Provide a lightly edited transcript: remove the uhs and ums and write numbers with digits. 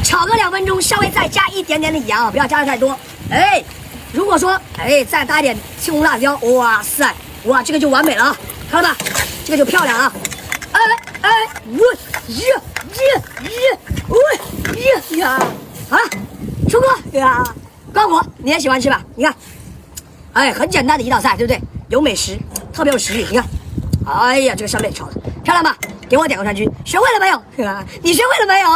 炒个2分钟，稍微再加一点点的盐啊，不要加的太多。哎，如果说再搭一点青红辣椒，哇塞，哇这个就完美了啊，看到吧？这个就漂亮啊！出锅呀！高虎，你也喜欢吃吧？你看，很简单的一道菜，对不对？有美食，特别有食欲。你看，哎呀，这个上面炒的漂亮吧？给我点个川剧，学会了没有？你学会了没有？